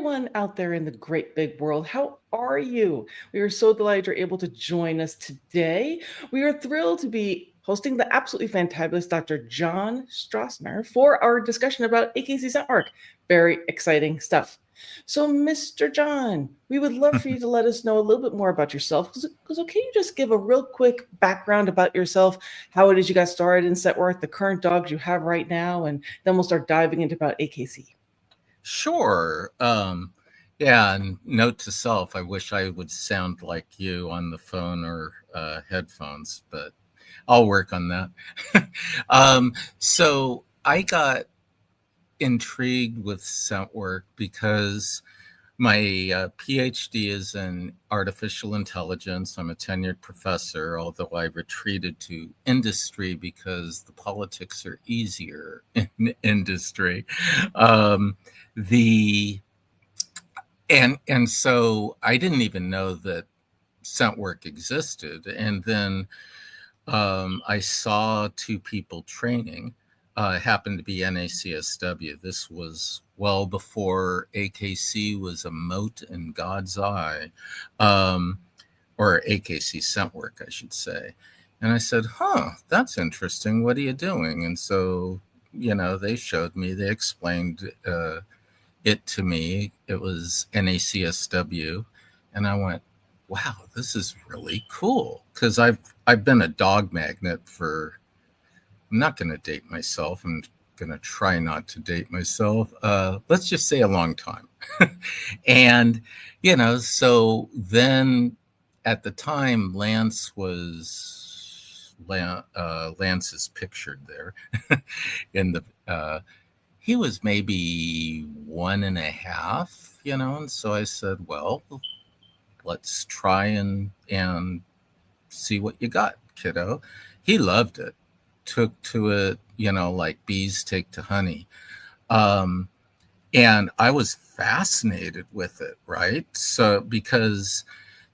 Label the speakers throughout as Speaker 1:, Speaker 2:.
Speaker 1: everyone out there in the great big world. How are you? We are so delighted you're able to join us today. We are thrilled to be hosting the absolutely fantabulous Dr. John Strassner for our discussion about AKC Scent Work. Very exciting stuff. So, Mr. John, we would love for you to let us know a little bit more about yourself. Because can you just give a real quick background about yourself, how it is you got started in scent work, the current dogs you have right now, and then we'll start diving into about AKC.
Speaker 2: Sure. Yeah, and note to self, I wish I would sound like you on the phone or headphones, but I'll work on that. So I got intrigued with scent work because my PhD is in artificial intelligence. I'm a tenured professor, although I retreated to industry because the politics are easier in industry. The and so I didn't even know that scent work existed, and then I saw two people training. Happened to be NACSW. This was well before AKC was a mote in God's eye, or AKC Scent Work, I should say. And I said, that's interesting. What are you doing? And so, they showed me, they explained it to me. It was NACSW. And I went, wow, this is really cool. Because I've been a dog magnet for, I'm not going to date myself. I'm going to try not to date myself. Let's just say a long time. And, so then at the time, Lance is pictured there in the, he was maybe 1.5, and so I said, well, let's try and see what you got, kiddo. He loved it, took to it, like bees take to honey. And I was fascinated with it, right? So, because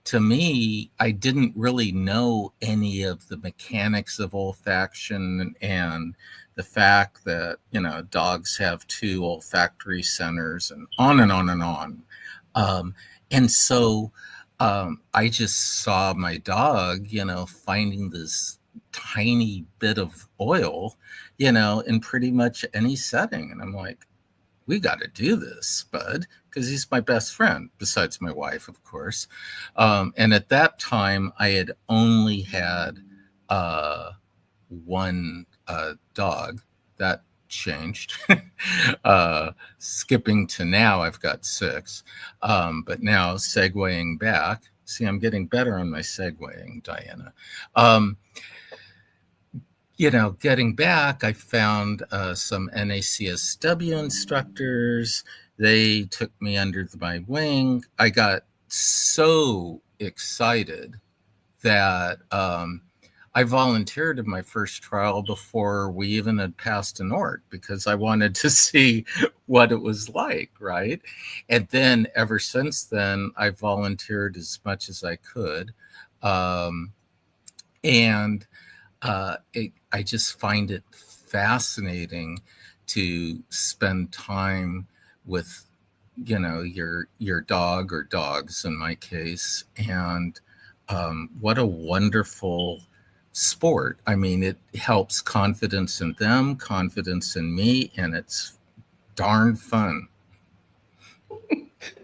Speaker 2: to me, I didn't really know any of the mechanics of olfaction and the fact that, dogs have 2 olfactory centers and on and on and on. And so I just saw my dog, finding this tiny bit of oil, in pretty much any setting. And I'm like, we got to do this, bud, because he's my best friend, besides my wife, of course. And at that time, I had only had one dog. That changed. Skipping to now, I've got 6. But now, segueing back, see, I'm getting better on my segueing, Diana. Getting back, I found some NACSW instructors. They took me under my wing. I got so excited that I volunteered in my first trial before we even had passed an ORT because I wanted to see what it was like, right? And then ever since then, I volunteered as much as I could. I just find it fascinating to spend time with, your dog or dogs in my case. And what a wonderful sport. I mean, it helps confidence in them, confidence in me, and it's darn fun.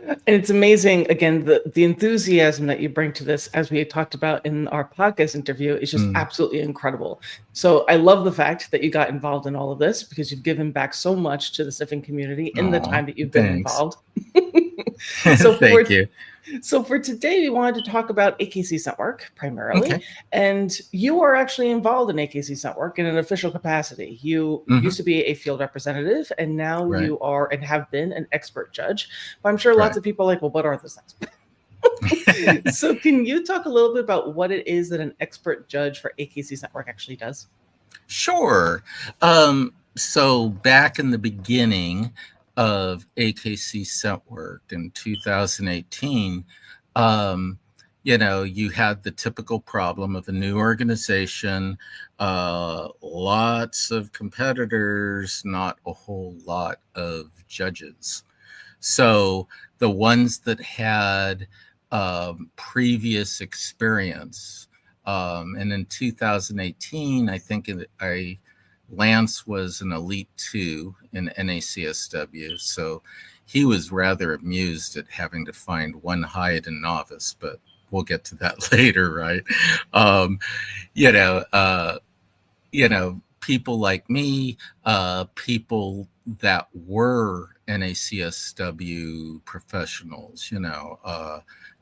Speaker 1: And it's amazing, again, the enthusiasm that you bring to this, as we had talked about in our podcast interview, is just absolutely incredible. So I love the fact that you got involved in all of this because you've given back so much to the sniffing community in the time that you've been involved.
Speaker 2: Thank you.
Speaker 1: So for today, we wanted to talk about AKC Scent Work primarily. Okay. And you are actually involved in AKC Scent Work in an official capacity. You used to be a field representative, and now you are and have been an expert judge. But I'm sure lots of people are like, well, what are those things? So can you talk a little bit about what it is that an expert judge for AKC Scent Work actually does?
Speaker 2: Sure. So back in the beginning of AKC Scent Work in 2018, you had the typical problem of a new organization, lots of competitors, not a whole lot of judges. So the ones that had previous experience, and in 2018, I think Lance was an Elite 2 in NACSW, so he was rather amused at having to find one Hyatt and novice, but we'll get to that later, right? You know, people like me, people that were NACSW professionals,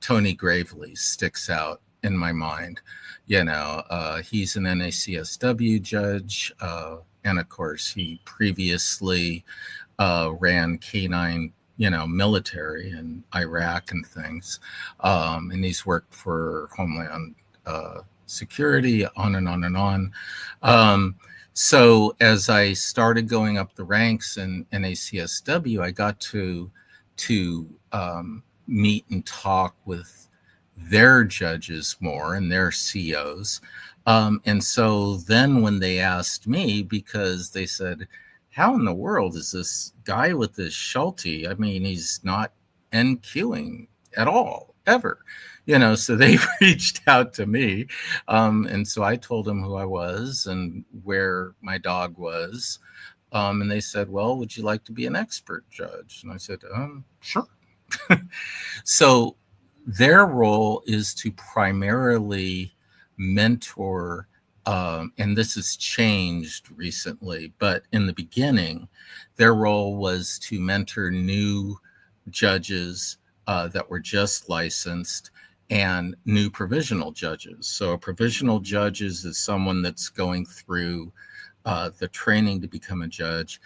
Speaker 2: Tony Gravley sticks out in my mind. He's an NACSW judge, and of course, he previously ran K9, military in Iraq and things, and he's worked for Homeland Security, on and on and on. So as I started going up the ranks in NACSW, I got to meet and talk with their judges more and their COs. And so then when they asked me, because they said, how in the world is this guy with this Schulte? I mean, he's not NQing at all, ever. So they reached out to me. And so I told them who I was and where my dog was. And they said, well, would you like to be an expert judge? And I said, sure. So their role is to primarily mentor, and this has changed recently, but in the beginning, their role was to mentor new judges that were just licensed and new provisional judges. So a provisional judge is someone that's going through the training to become a judge.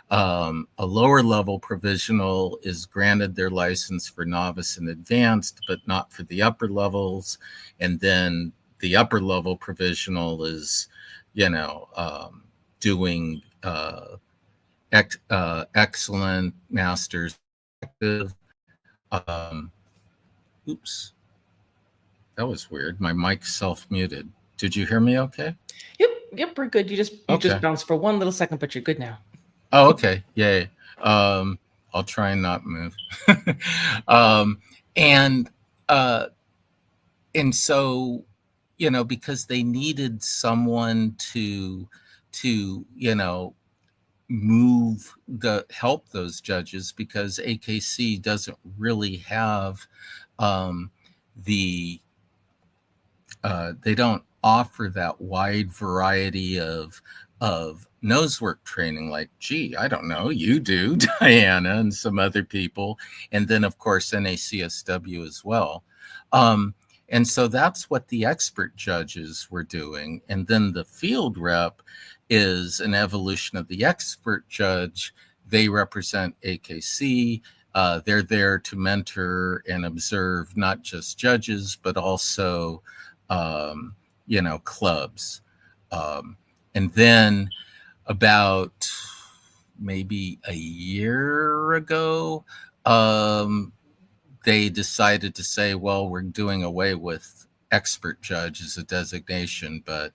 Speaker 2: A lower level provisional is granted their license for novice and advanced, but not for the upper levels. And then the upper level provisional is, doing excellent, master's, oops. That was weird. My mic self-muted. Did you hear me okay?
Speaker 1: Yep, we're good. You just bounced for one little second, but you're good now.
Speaker 2: Oh, okay. Yay. I'll try and not move. And so, because they needed someone to help those judges, because AKC doesn't really have they don't offer that wide variety of nosework training like, I don't know, you do, Diana, and some other people. And then, of course, NACSW as well. And so that's what the expert judges were doing. And then the field rep is an evolution of the expert judge. They represent AKC. They're there to mentor and observe not just judges, but also clubs. And then about maybe a year ago, they decided to say, well, we're doing away with expert judge as a designation. But,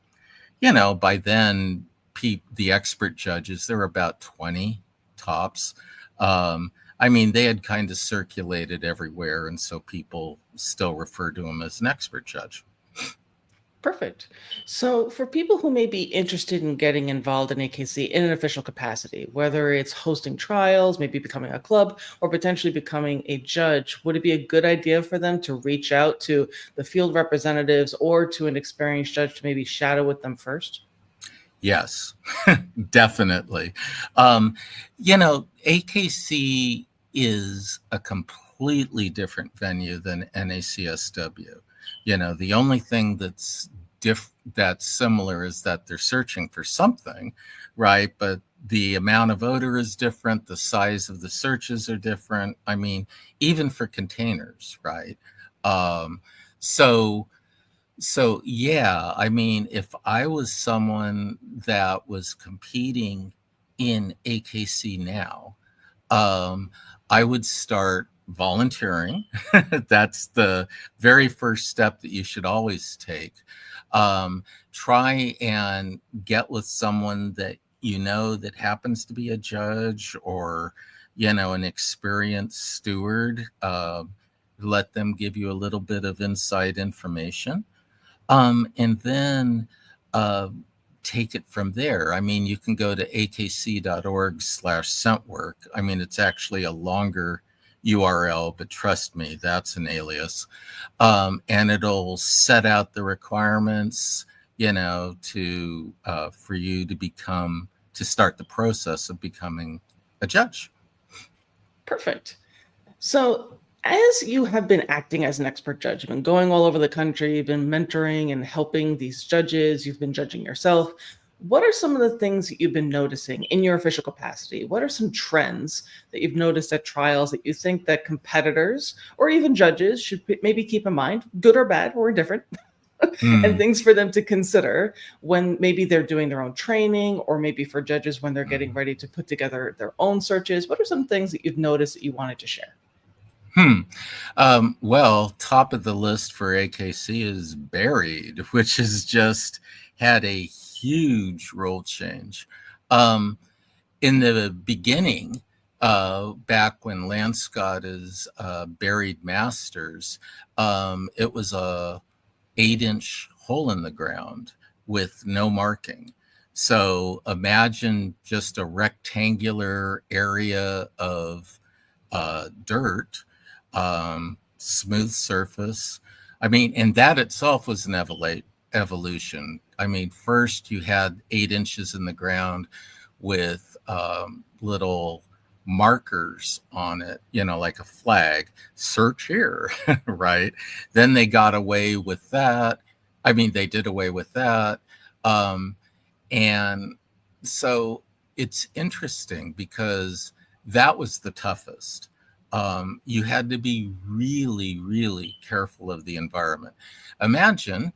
Speaker 2: by then, the expert judges, there were about 20 tops. They had kind of circulated everywhere. And so people still refer to them as an expert judge.
Speaker 1: Perfect. So for people who may be interested in getting involved in AKC in an official capacity, whether it's hosting trials, maybe becoming a club, or potentially becoming a judge, would it be a good idea for them to reach out to the field representatives or to an experienced judge to maybe shadow with them first?
Speaker 2: Yes, definitely. AKC is a completely different venue than NACSW. The only thing that's similar is that they're searching for something, right? But the amount of odor is different. The size of the searches are different. Even for containers, right? So yeah, if I was someone that was competing in AKC now, I would start volunteering. That's the very first step that you should always take. Try and get with someone that that happens to be a judge, or an experienced steward. Let them give you a little bit of inside information. And then take it from there. I mean, you can go to akc.org/scentwork. I mean, it's actually a longer URL, but trust me, that's an alias. And it'll set out the requirements, to for you to start the process of becoming a judge.
Speaker 1: Perfect. So, as you have been acting as an expert judge, you've been going all over the country, you've been mentoring and helping these judges, you've been judging yourself. What are some of the things that you've been noticing in your official capacity? What are some trends that you've noticed at trials that you think that competitors or even judges should maybe keep in mind, good or bad or indifferent, and things for them to consider when maybe they're doing their own training, or maybe for judges when they're getting ready to put together their own searches? What are some things that you've noticed that you wanted to share?
Speaker 2: Well, top of the list for AKC is Buried, which has just had a huge role change. In the beginning, back when Lance got his Buried Masters, it was a 8-inch hole in the ground with no marking. So imagine just a rectangular area of dirt, smooth surface. I mean, and that itself was an evolution. I mean, first you had 8 inches in the ground with little markers on it, like a flag, search here, right? Then they got away with that. I mean, they did away with that. And so it's interesting because that was the toughest. You had to be really, really careful of the environment. Imagine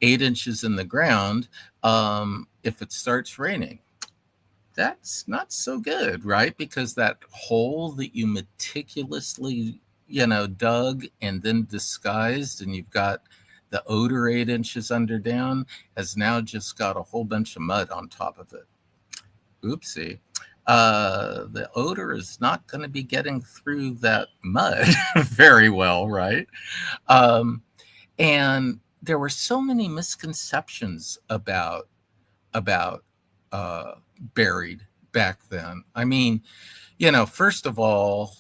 Speaker 2: 8 inches in the ground. If it starts raining, that's not so good, right? Because that hole that you meticulously, dug and then disguised, and you've got the odor 8 inches down, has now just got a whole bunch of mud on top of it. Oopsie. The odor is not going to be getting through that mud very well, right? And there were so many misconceptions about Buried back then. I mean, first of all,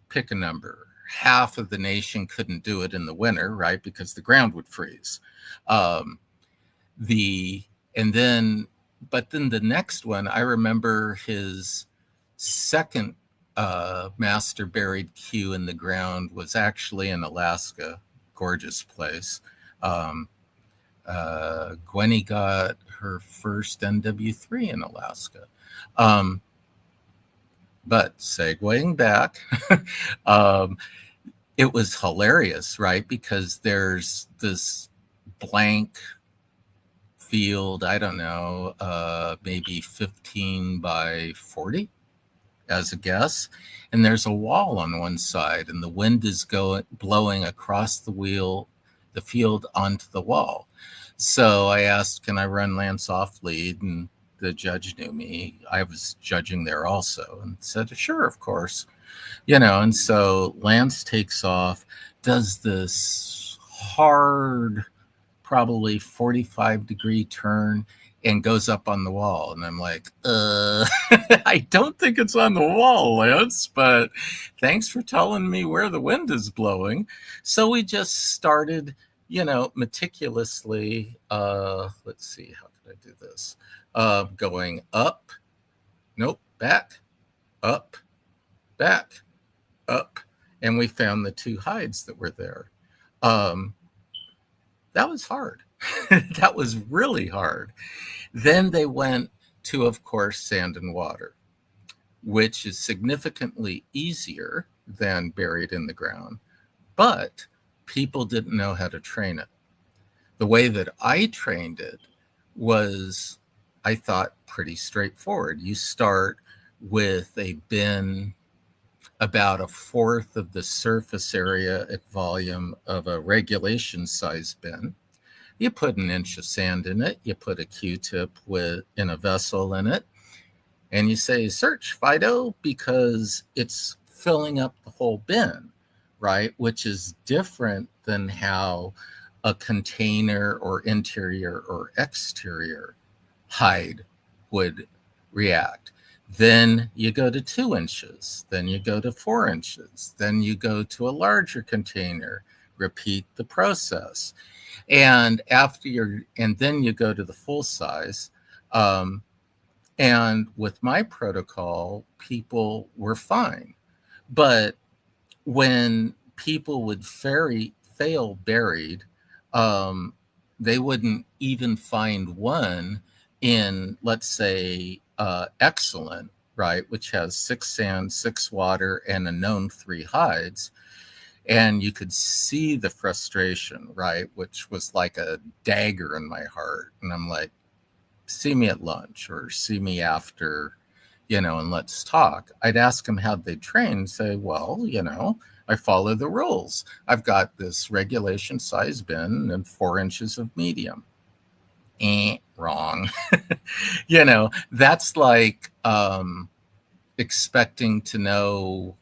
Speaker 2: pick a number. Half of the nation couldn't do it in the winter, right? Because the ground would freeze. But then the next one, I remember his second master buried queue in the ground was actually in Alaska, gorgeous place. Gwenny got her first NW3 in Alaska. But segueing back, it was hilarious, right? Because there's this blank field, I don't know, maybe 15 by 40 as a guess. And there's a wall on one side, and the wind is blowing across the field onto the wall. So I asked, can I run Lance off lead? And the judge knew me. I was judging there also, and said, sure, of course. And so Lance takes off, does this hard, probably 45-degree turn, and goes up on the wall. And I'm like, I don't think it's on the wall, Lance, but thanks for telling me where the wind is blowing. So we just started, meticulously, let's see, how did I do this? Going up, nope, back, up, back, up. And we found the 2 hides that were there. That was hard. That was really hard. Then they went to, of course, sand and water, which is significantly easier than buried in the ground, but people didn't know how to train it. The way that I trained it was, I thought, pretty straightforward. You start with a bin about 1/4 of the surface area at volume of a regulation size bin. You put 1 inch of sand in it. You put a Q-tip in a vessel in it. And you say, search Fido, because it's filling up the whole bin, right? Which is different than how a container or interior or exterior hide would react. Then you go to 2 inches, then you go to 4 inches, then you go to a larger container, repeat the process. And then you go to the full size. And with my protocol, people were fine. But when people would fail buried, they wouldn't even find one in, let's say, Excellent, right, which has 6 sand, 6 water, and a known 3 hides. And you could see the frustration, right, which was like a dagger in my heart. And I'm like, see me at lunch or see me after, and let's talk. I'd ask them how they train and say, well, I follow the rules. I've got this regulation size bin and 4 inches of medium. Wrong. That's like expecting to know,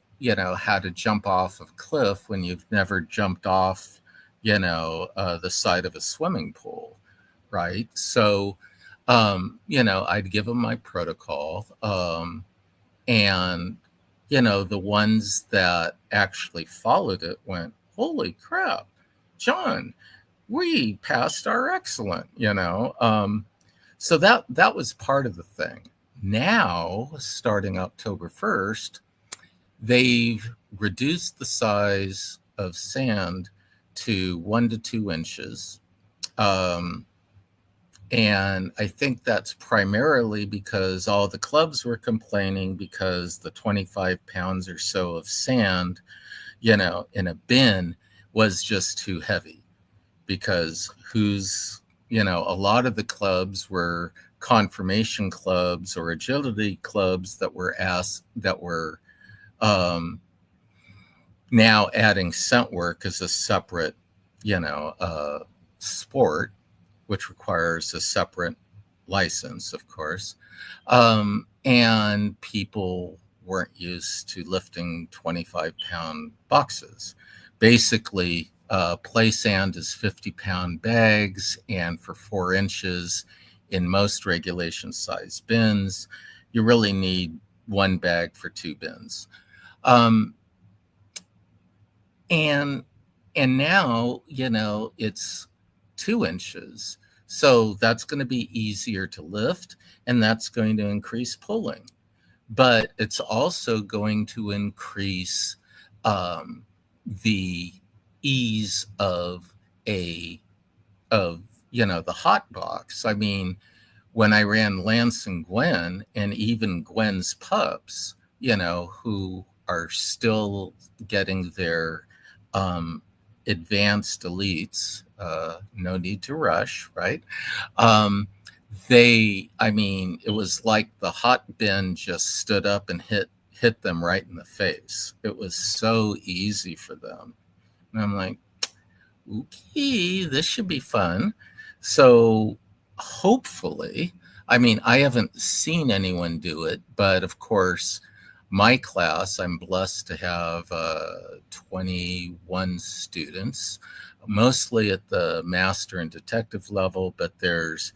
Speaker 2: how to jump off a cliff when you've never jumped off, the side of a swimming pool, right? So, I'd give them my protocol. And, the ones that actually followed it went, holy crap, John, we passed our Excellent, So that was part of the thing. Now, starting October 1st, they've reduced the size of sand to 1 to 2 inches. And I think that's primarily because all the clubs were complaining because the 25 pounds or so of sand, in a bin was just too heavy. Because a lot of the clubs were confirmation clubs or agility clubs that were now adding scent work as a separate, sport, which requires a separate license, of course. And people weren't used to lifting 25-pound boxes. Basically, play sand is 50-pound bags, and for 4 inches in most regulation size bins, you really need 1 bag for 2 bins. And now, it's 2 inches. So that's going to be easier to lift, and that's going to increase pulling. But it's also going to increase the ease of the hot box. I mean, when I ran Lance and Gwen, and even Gwen's pups, who are still getting their advanced elites, no need to rush, right? It was like the hot bin just stood up and hit them right in the face. It was so easy for them. And I'm like, okay, this should be fun. So hopefully, I haven't seen anyone do it, but of course, my class, I'm blessed to have 21 students, mostly at the master and detective level, but there's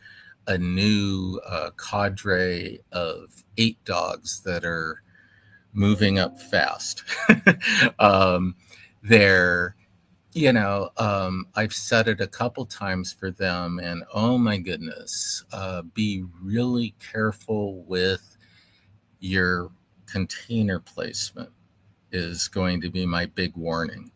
Speaker 2: a new cadre of 8 dogs that are moving up fast. I've said it a couple times for them, and oh my goodness, be really careful with your container placement is going to be my big warning.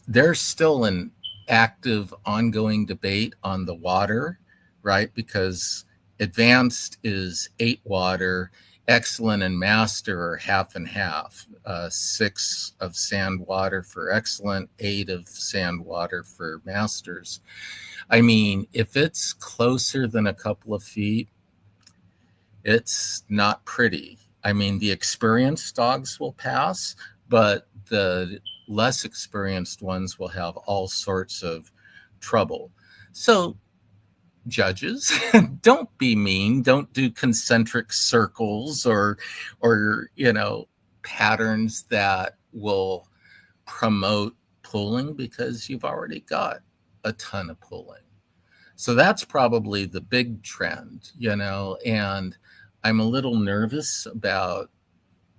Speaker 2: There's still an active, ongoing debate on the water, right? Because advanced is 8 water, excellent and master are half and half. 6 of sand water for excellent, 8 of sand water for masters. If it's closer than a couple of feet, it's not pretty. The experienced dogs will pass, but the less experienced ones will have all sorts of trouble. So, judges, don't be mean. Don't do concentric circles or patterns that will promote pulling, because you've already got a ton of pulling. So that's probably the big trend, and I'm a little nervous about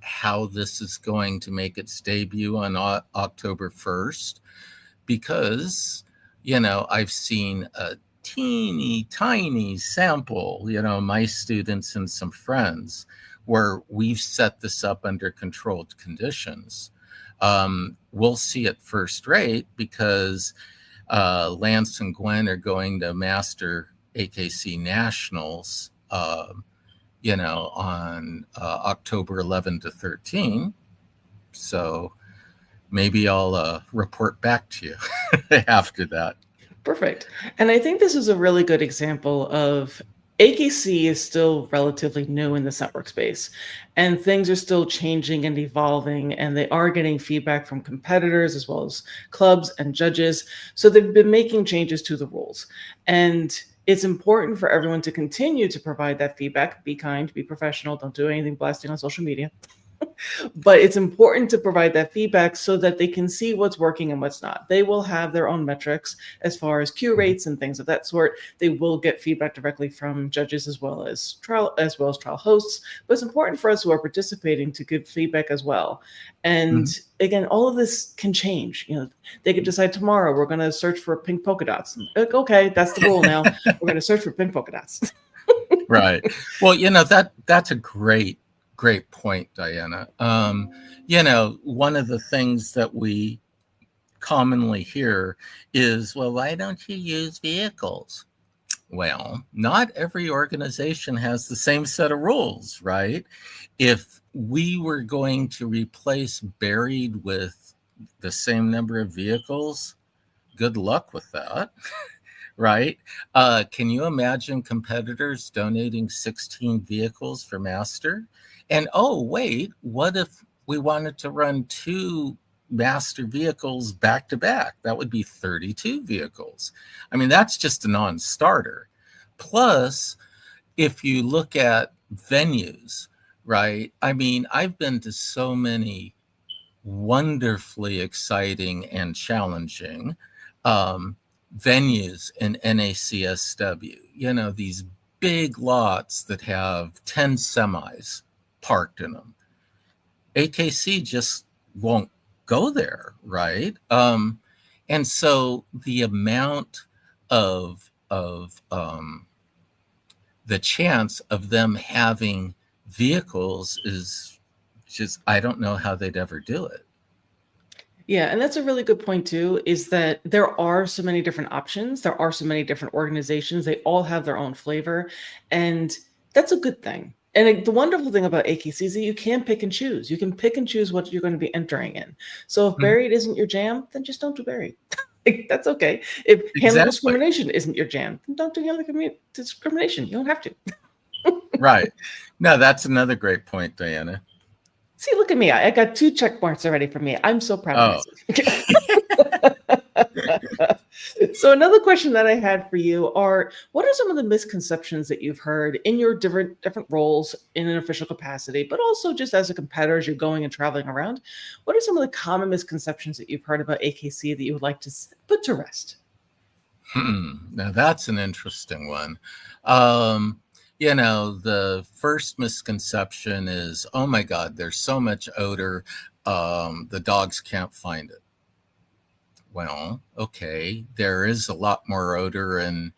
Speaker 2: how this is going to make its debut on October 1st, because, I've seen a teeny tiny sample, my students and some friends, where we've set this up under controlled conditions. We'll see it first rate because Lance and Gwen are going to Master AKC Nationals, on October 11 to 13. So maybe I'll report back to you after that.
Speaker 1: Perfect. And I think this is a really good example of AKC is still relatively new in the scent work space, and things are still changing and evolving, and they are getting feedback from competitors as well as clubs and judges. So they've been making changes to the rules. And it's important for everyone to continue to provide that feedback. Be kind, be professional, don't do anything blasting on social media. But it's important to provide that feedback so that they can see what's working and what's not. They will have their own metrics as far as Q rates and things of that sort. They will get feedback directly from judges as well as trial hosts. But it's important for us who are participating to give feedback as well. And again, all of this can change. They could decide tomorrow we're going to search for pink polka dots. Like, okay, that's the rule now. We're going to search for pink polka dots.
Speaker 2: Right. Well, that's a great point, Diana. One of the things that we commonly hear is, well, why don't you use vehicles? Well, not every organization has the same set of rules, right? If we were going to replace buried with the same number of vehicles, good luck with that. Right? Can you imagine competitors donating 16 vehicles for Master? And oh, wait, what if we wanted to run 2 Master vehicles back to back? That would be 32 vehicles. I mean, that's just a non-starter. Plus, if you look at venues, right? I mean, I've been to so many wonderfully exciting and challenging venues in NACSW, these big lots that have 10 semis parked in them. AKC just won't go there, right? And so the amount of the chance of them having vehicles is just, I don't know how they'd ever do it.
Speaker 1: Yeah, and that's a really good point too, is that there are so many different options. There are so many different organizations. They all have their own flavor, and that's a good thing. And the wonderful thing about AKC is that you can pick and choose. You can pick and choose what you're going to be entering in. So if buried isn't your jam, then just don't do buried. That's okay. If handle discrimination isn't your jam, then don't do handle discrimination. You don't have to.
Speaker 2: Right. No, that's another great point, Diana.
Speaker 1: See, look at me. I got 2 check marks already for me. I'm so proud of myself. So another question that I had for you are, what are some of the misconceptions that you've heard in your different roles in an official capacity, but also just as a competitor as you're going and traveling around? What are some of the common misconceptions that you've heard about AKC that you would like to put to rest?
Speaker 2: Now that's an interesting one. The first misconception is, oh my God, there's so much odor, the dogs can't find it. Well, okay, there is a lot more odor in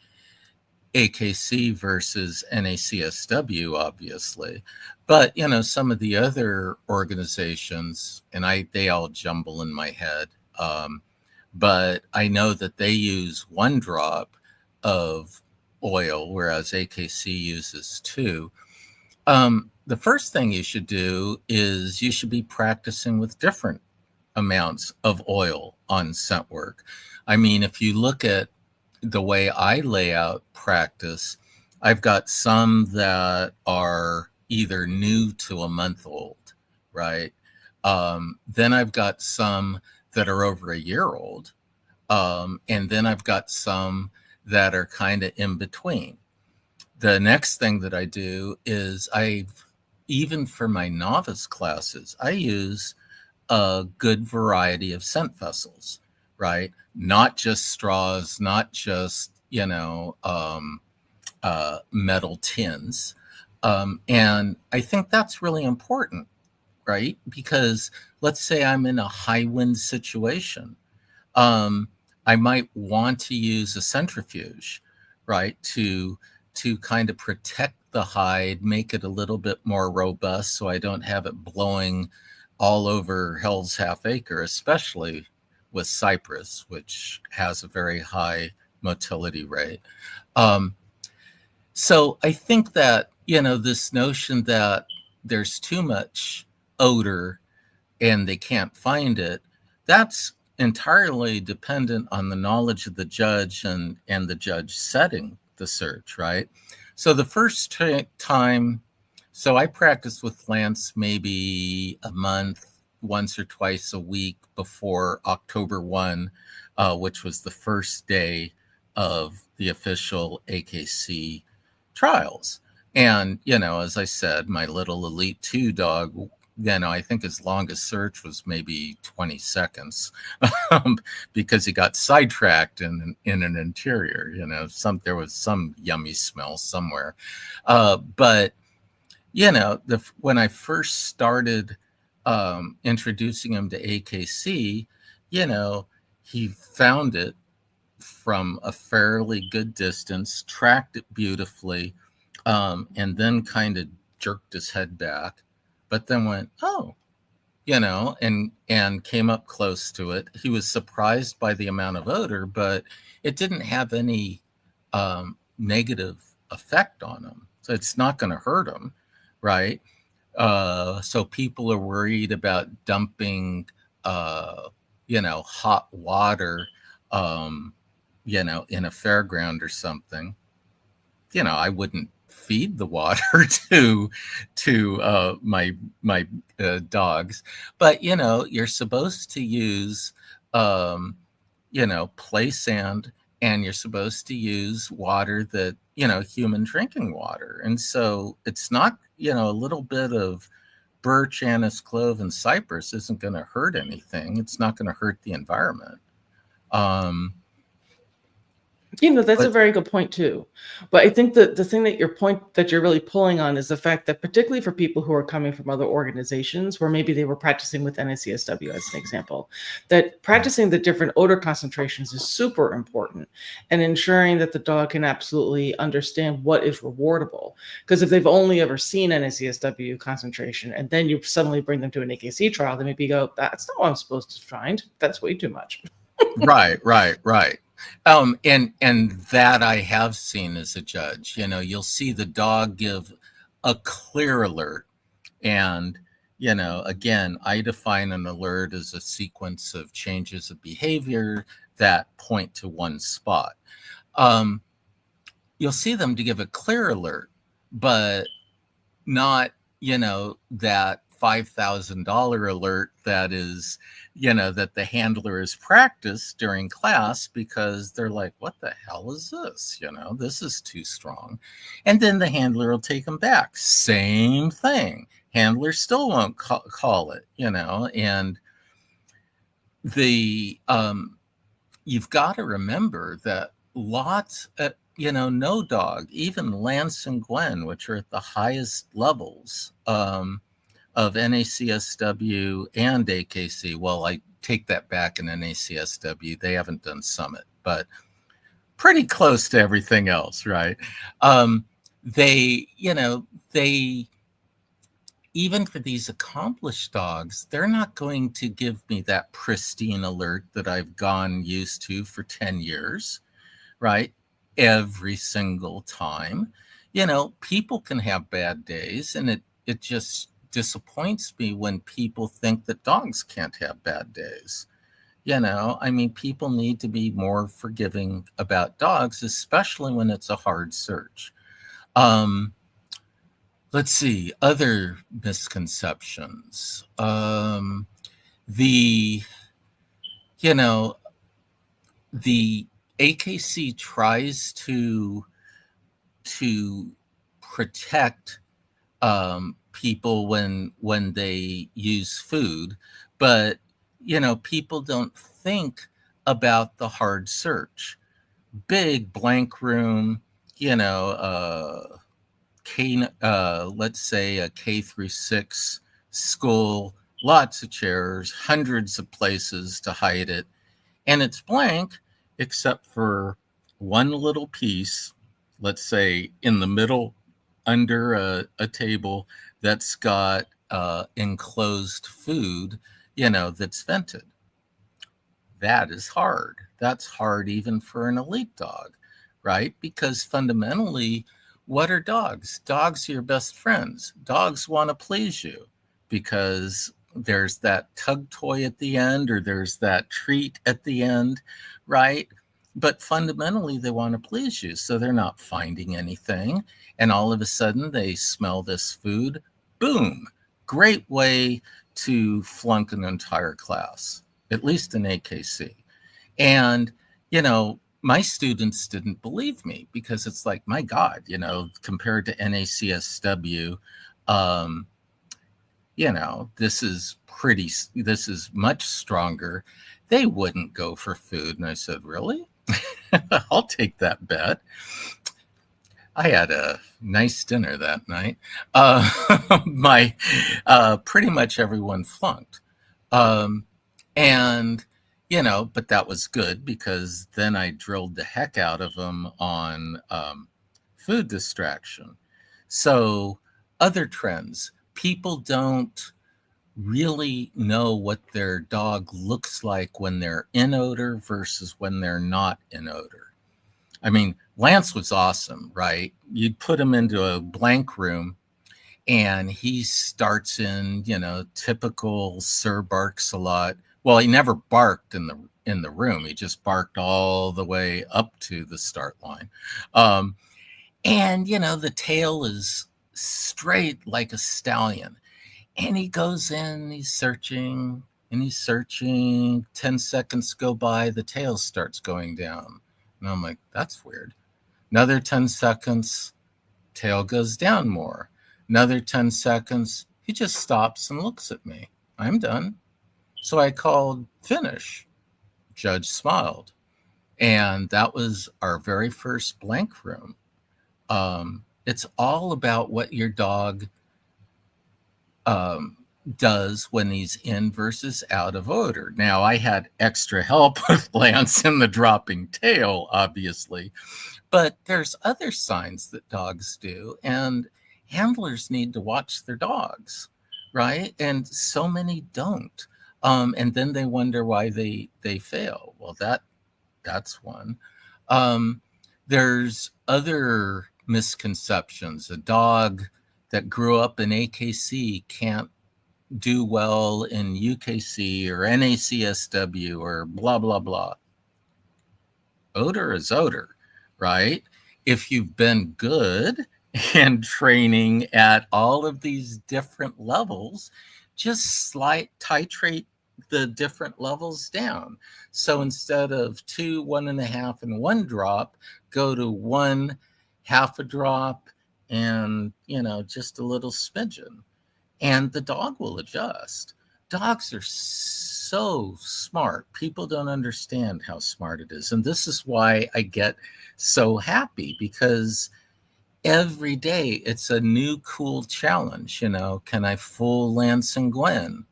Speaker 2: AKC versus NACSW, obviously. But, some of the other organizations, and they all jumble in my head, but I know that they use 1 drop of oil, whereas AKC uses 2. The first thing you should do is you should be practicing with different amounts of oil on scent work. I mean, if you look at the way I lay out practice, I've got some that are either new to a month old, right? Then I've got some that are over a year old. And then I've got some that are kind of in between. The next thing that I do is even for my novice classes, I use a good variety of scent vessels, right? Not just straws, not just, metal tins. And I think that's really important, right? Because let's say I'm in a high wind situation. I might want to use a centrifuge, right? To kind of protect the hide, make it a little bit more robust so I don't have it blowing all over Hell's Half Acre, especially with cypress, which has a very high motility rate. So I think that, this notion that there's too much odor and they can't find it, that's entirely dependent on the knowledge of the judge and the judge setting the search, right? So the first time, so I practiced with Lance maybe a month, once or twice a week before October 1, which was the first day of the official AKC trials. And, as I said, my little Elite 2 dog, I think his longest search was maybe 20 seconds because he got sidetracked in an interior, there was some yummy smell somewhere. But, when I first started introducing him to AKC, he found it from a fairly good distance, tracked it beautifully, and then kind of jerked his head back, but then went, oh, and came up close to it. He was surprised by the amount of odor, but it didn't have any negative effect on him. So it's not going to hurt him, right? So people are worried about dumping, hot water, in a fairground or something. I wouldn't feed the water to my dogs, but you're supposed to use play sand, and you're supposed to use water that human drinking water. And so it's not a little bit of birch, anise, clove, and cypress isn't going to hurt anything. It's not going to hurt the environment.
Speaker 1: That's a very good point too. But I think that the thing that you're really pulling on is the fact that, particularly for people who are coming from other organizations where maybe they were practicing with NACSW as an example, that practicing the different odor concentrations is super important, and ensuring that the dog can absolutely understand what is rewardable. Because if they've only ever seen NACSW concentration and then you suddenly bring them to an AKC trial, they maybe go, that's not what I'm supposed to find. That's way too much.
Speaker 2: Right. And that I have seen as a judge. You'll see the dog give a clear alert. And, again, I define an alert as a sequence of changes of behavior that point to one spot. You'll see them to give a clear alert, but not, that $5,000 alert that is, that the handler has practiced during class, because they're like, what the hell is this? This is too strong. And then the handler will take them back. Same thing. Handler still won't call it, and you've got to remember that lots of, no dog, even Lance and Gwen, which are at the highest levels of NACSW and AKC. Well, I take that back. In NACSW, they haven't done Summit, but pretty close to everything else, right? They even for these accomplished dogs, they're not going to give me that pristine alert that I've gone used to for 10 years, right? Every single time. People can have bad days, and it just disappoints me when people think that dogs can't have bad days. People need to be more forgiving about dogs, especially when it's a hard search. Let's see, other misconceptions. The AKC tries to protect people when they use food, but people don't think about the hard search. Big blank room, let's say a K-6 school, lots of chairs, hundreds of places to hide it, and it's blank except for one little piece, let's say in the middle under a table that's got enclosed food, that's vented. That is hard. That's hard even for an elite dog, right? Because fundamentally, what are dogs? Dogs are your best friends. Dogs want to please you because there's that tug toy at the end, or there's that treat at the end, right? But fundamentally, they want to please you. So they're not finding anything. And all of a sudden, they smell this food. Boom. Great way to flunk an entire class, at least in AKC. And, my students didn't believe me because it's like, my God, compared to NACSW, this is much stronger. They wouldn't go for food. And I said, really? I'll take that bet. I had a nice dinner that night. Pretty much everyone flunked. But that was good because then I drilled the heck out of them on food distraction. So other trends, people don't really know what their dog looks like when they're in odor versus when they're not in odor. I mean, Lance was awesome, right? You'd put him into a blank room and he starts in, typical Sir Barks a lot. Well, he never barked in the room. He just barked all the way up to the start line. And the tail is straight like a stallion. And he goes in, he's searching, 10 seconds go by, the tail starts going down. And I'm like, that's weird. Another 10 seconds, tail goes down more. Another 10 seconds, he just stops and looks at me. I'm done. So I called finish. Judge smiled. And that was our very first blank room. It's all about what your dog does when he's in versus out of odor. Now, I had extra help with Lance in the dropping tail, obviously, but there's other signs that dogs do, and handlers need to watch their dogs, right? And so many don't. And then they wonder why they fail. Well, that's one. There's other misconceptions. A dog that grew up in AKC can't do well in UKC or NACSW or blah, blah, blah. Odor is odor, right? If you've been good and training at all of these different levels, just titrate the different levels down. So instead of 2, 1.5, and 1 drop, go to 1, half a drop, and just a little smidgen, and the dog will adjust. Dogs are so smart. People don't understand how smart it is, and this is why I get so happy, because every day it's a new cool challenge. Can I fool Lance and Gwen?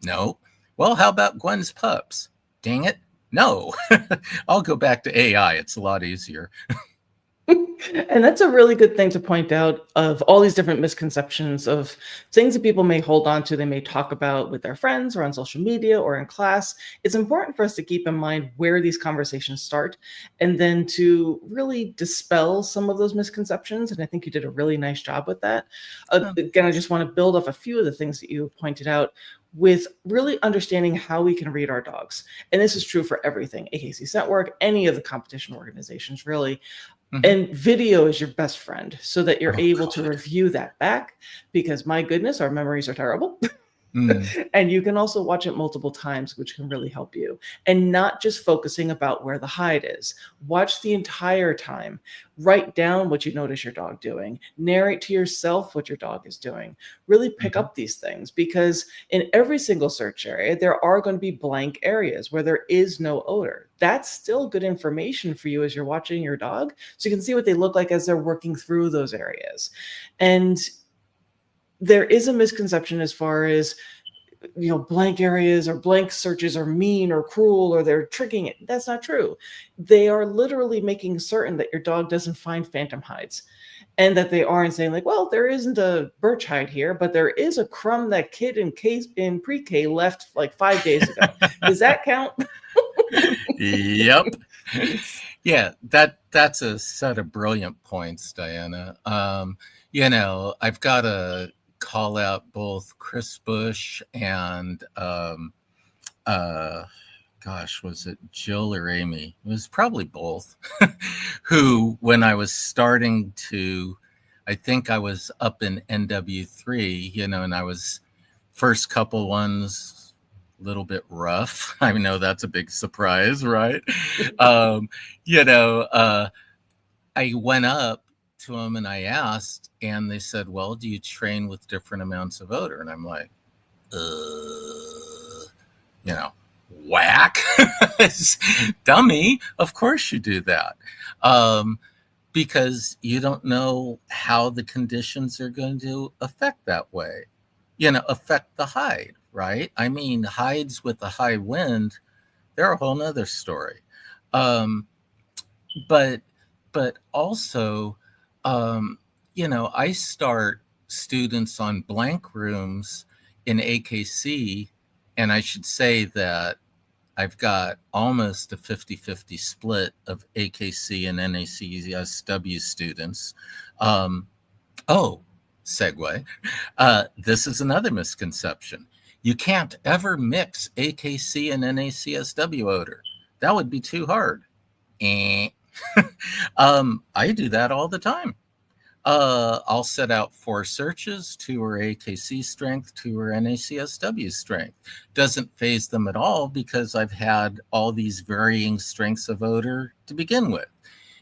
Speaker 2: No. Well, how about Gwen's pups? Dang it, no. I'll go back to AI. It's a lot easier.
Speaker 1: And that's a really good thing to point out, of all these different misconceptions of things that people may hold on to, they may talk about with their friends or on social media or in class. It's important for us to keep in mind where these conversations start, and then to really dispel some of those misconceptions. And I think you did a really nice job with that. Again, I just want to build off a few of the things that you pointed out, with really understanding how we can read our dogs. And this is true for everything, AKC Scent Work, any of the competition organizations, really. And video is your best friend, so that you're able to review that back, because my goodness, our memories are terrible. And you can also watch it multiple times, which can really help you. And not just focusing about where the hide is. Watch the entire time. Write down what you notice your dog doing. Narrate to yourself what your dog is doing. Really pick up these things, because in every single search area, there are going to be blank areas where there is no odor. That's still good information for you as you're watching your dog, so you can see what they look like as they're working through those areas. And there is a misconception as far as, blank areas or blank searches are mean or cruel or they're tricking it. That's not true. They are literally making certain that your dog doesn't find phantom hides, and that they aren't saying like, well, there isn't a birch hide here, but there is a crumb that kid in pre-K left like 5 days ago. Does that count?
Speaker 2: Yep. Yeah, that's a set of brilliant points, Diana. I've got to call out both Chris Bush and was it Jill or Amy? It was probably both. Who, when I was starting to, I think I was up in NW3, and I was first couple ones a little bit rough. I know that's a big surprise, right? I went up to them and I asked, and they said, well, do you train with different amounts of odor? And I'm like, whack. Dummy, of course you do that. Because you don't know how the conditions are going to affect that way, affect the hide, right? I mean, hides with a high wind, they're a whole nother story. But also, I start students on blank rooms in AKC, and I should say that I've got almost a 50-50 split of AKC and NACSW students. Segue. This is another misconception. You can't ever mix AKC and NACSW odor. That would be too hard. I do that all the time. I'll set out 4 searches, 2 are AKC strength, 2 are NACSW strength. Doesn't faze them at all because I've had all these varying strengths of odor to begin with.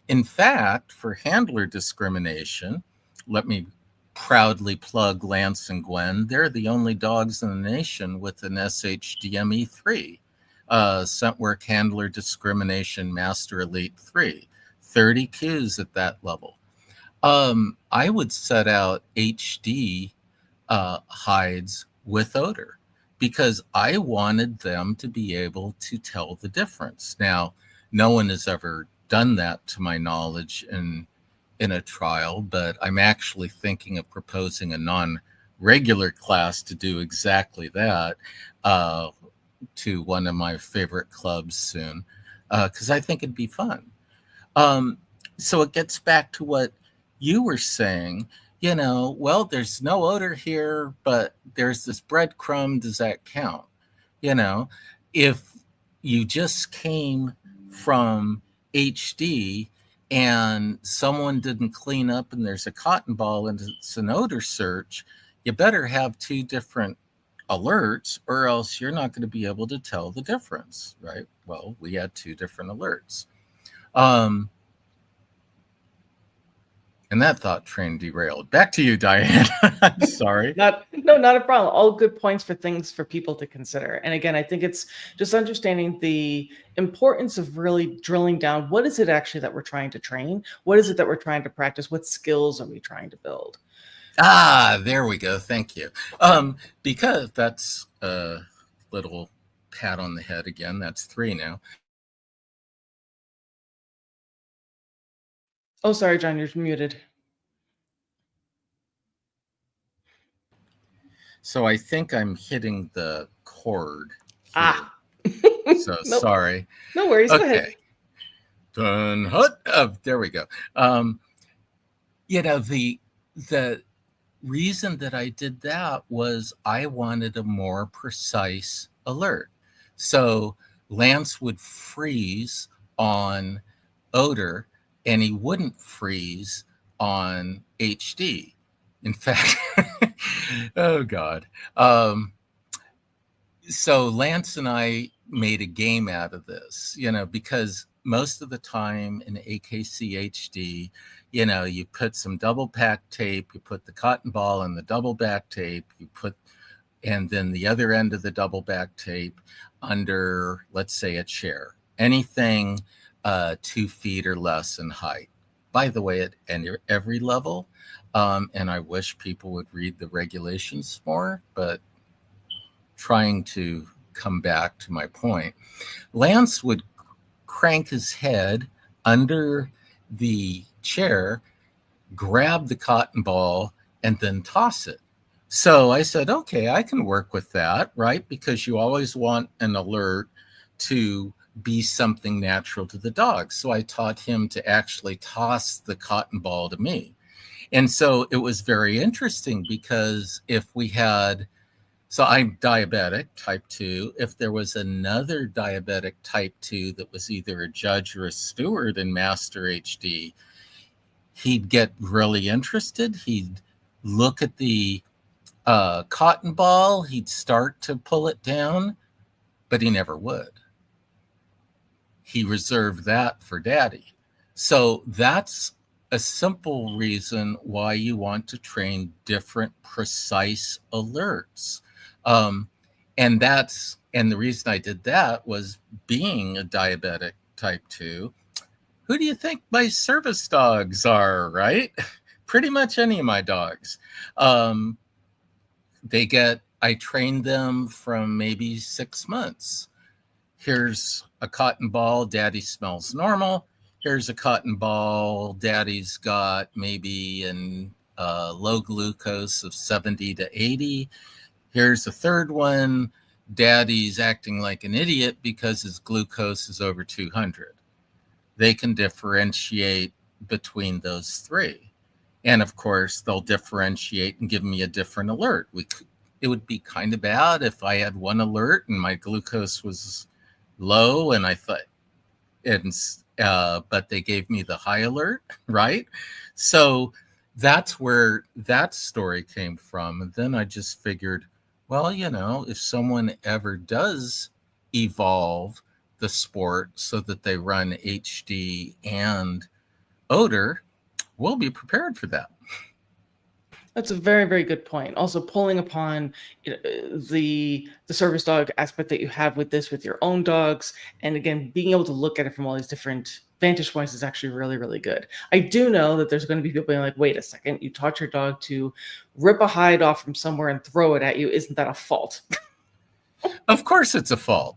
Speaker 2: In fact, for handler discrimination, let me proudly plug Lance and Gwen. They're the only dogs in the nation with an SHDME3. Scent Work Handler Discrimination Master Elite 3, 30 Qs at that level. I would set out HD hides with odor because I wanted them to be able to tell the difference. Now, no one has ever done that to my knowledge in a trial, but I'm actually thinking of proposing a non-regular class to do exactly that. To one of my favorite clubs soon, because I think it'd be fun. So it gets back to what you were saying, well, there's no odor here, but there's this breadcrumb. Does that count? If you just came from HD and someone didn't clean up and there's a cotton ball and it's an odor search, you better have 2 different alerts, or else you're not going to be able to tell the difference, right? Well, we had 2 different alerts. And that thought train derailed. Back to you, Diane. I'm sorry.
Speaker 1: Not a problem. All good points for things for people to consider. And again, I think it's just understanding the importance of really drilling down. What is it actually that we're trying to train? What is it that we're trying to practice? What skills are we trying to build?
Speaker 2: There we go. Thank you. Because that's a little pat on the head again. That's 3 now.
Speaker 1: Oh, sorry, John, you're muted.
Speaker 2: So I think I'm hitting the cord here. So
Speaker 1: Nope.
Speaker 2: Sorry.
Speaker 1: No worries.
Speaker 2: Okay.
Speaker 1: Go ahead.
Speaker 2: Done. There we go. The reason that I did that was I wanted a more precise alert. So Lance would freeze on odor and he wouldn't freeze on HD. In fact, oh God. So Lance and I made a game out of this, because most of the time in AKC HD, you put some double pack tape, you put the cotton ball in the double back tape, and then the other end of the double back tape under, let's say, a chair, anything 2 feet or less in height. By the way, at every level, and I wish people would read the regulations more, but trying to come back to my point, Lance would crank his head under the chair, grab the cotton ball, and then toss it. So I said, okay, I can work with that, right? Because you always want an alert to be something natural to the dog. So I taught him to actually toss the cotton ball to me. And so it was very interesting because so I'm diabetic, type 2. If there was another diabetic type 2 that was either a judge or a steward in Master HD, he'd get really interested. He'd look at the cotton ball. He'd start to pull it down, but he never would. He reserved that for daddy. So that's a simple reason why you want to train different precise alerts. And the reason I did that was, being a diabetic type 2, who do you think my service dogs are, right? Pretty much any of my dogs. I trained them from maybe 6 months. Here's a cotton ball, daddy smells normal. Here's a cotton ball, daddy's got maybe an low glucose of 70 to 80. Here's a third one, daddy's acting like an idiot because his glucose is over 200. They can differentiate between those three. And of course, they'll differentiate and give me a different alert. It would be kind of bad if I had one alert and my glucose was low and I thought, but they gave me the high alert, right? So that's where that story came from. And then I just figured, well, if someone ever does evolve the sport so that they run HD and odor, we'll be prepared for that.
Speaker 1: That's a very, very good point. Also, pulling upon the service dog aspect that you have with your own dogs, and again, being able to look at it from all these different vantage points is actually really, really good. I do know that there's going to be people being like, "Wait a second, you taught your dog to rip a hide off from somewhere and throw it at you. Isn't that a fault?"
Speaker 2: Of course, it's a fault.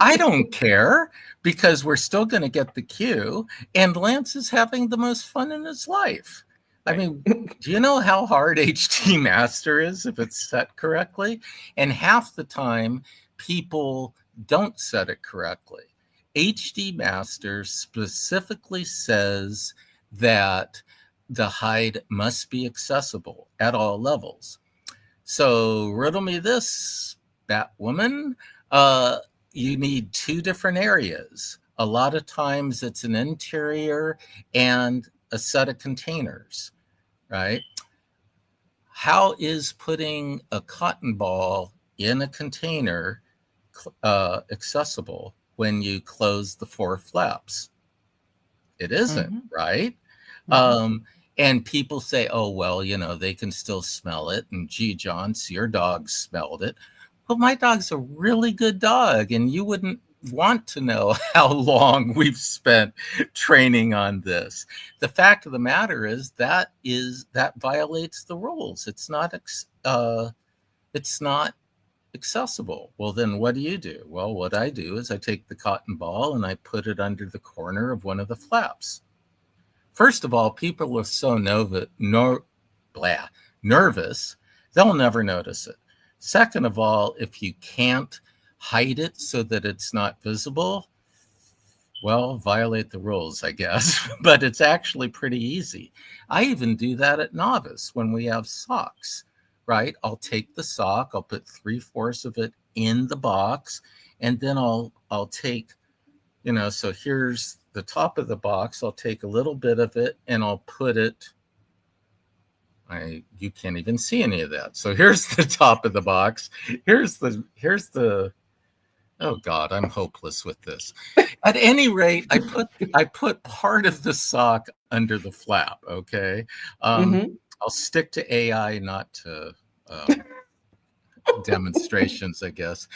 Speaker 2: I don't care, because we're still going to get the cue, and Lance is having the most fun in his life. I mean, do you know how hard HD Master is if it's set correctly? And half the time, people don't set it correctly. HD Master specifically says that the hide must be accessible at all levels. So riddle me this, Batwoman. You need 2 different areas. A lot of times it's an interior and a set of containers, right? How is putting a cotton ball in a container accessible when you close the 4 flaps? It isn't, right? And people say, oh, well, they can still smell it. And gee, John, so your dog smelled it. Well, my dog's a really good dog, and you wouldn't want to know how long we've spent training on this. The fact of the matter is that violates the rules. It's not accessible. Well, then what do? Well, what I do is I take the cotton ball and I put it under the corner of one of the flaps. First of all, people are so nervous, they'll never notice it. Second of all, if you can't hide it so that it's not visible, well, violate the rules, I guess. But it's actually pretty easy. I even do that at novice when we have socks, right? I'll take the sock, I'll put 3/4 of it in the box, and then I'll take, so here's the top of the box. I'll take a little bit of it and I'll put it, You can't even see any of that. So here's the top of the box. Here's the oh God, I'm hopeless with this. At any rate, I put part of the sock under the flap. Okay. I'll stick to AI, not to demonstrations, I guess.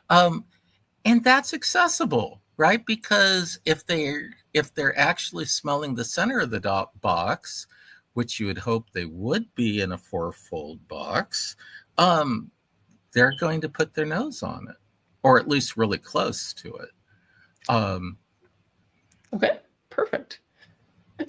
Speaker 2: And that's accessible, right? Because if they're actually smelling the center of the box, which you would hope they would be in a 4-fold box, they're going to put their nose on it, or at least really close to it.
Speaker 1: Okay, perfect.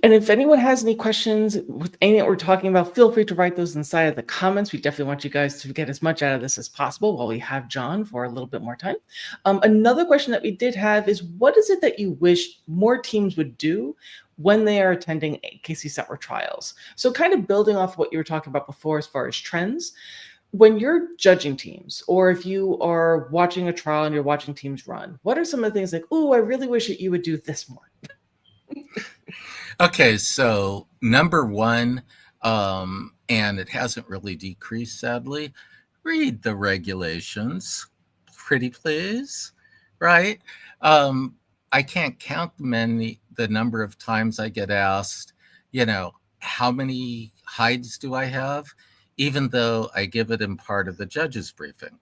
Speaker 1: And if anyone has any questions with anything that we're talking about, feel free to write those inside of the comments. We definitely want you guys to get as much out of this as possible while we have John for a little bit more time. Another question that we did have is, what is it that you wish more teams would do when they are attending AKC Scent Work trials? So kind of building off what you were talking about before as far as trends, when you're judging teams, or if you are watching a trial and you're watching teams run, what are some of the things like, oh, I really wish that you would do this more?
Speaker 2: Okay, so number one, and it hasn't really decreased, sadly, read the regulations, pretty please, right? I can't count the number of times I get asked, how many hides do I have? Even though I give it in part of the judge's briefing.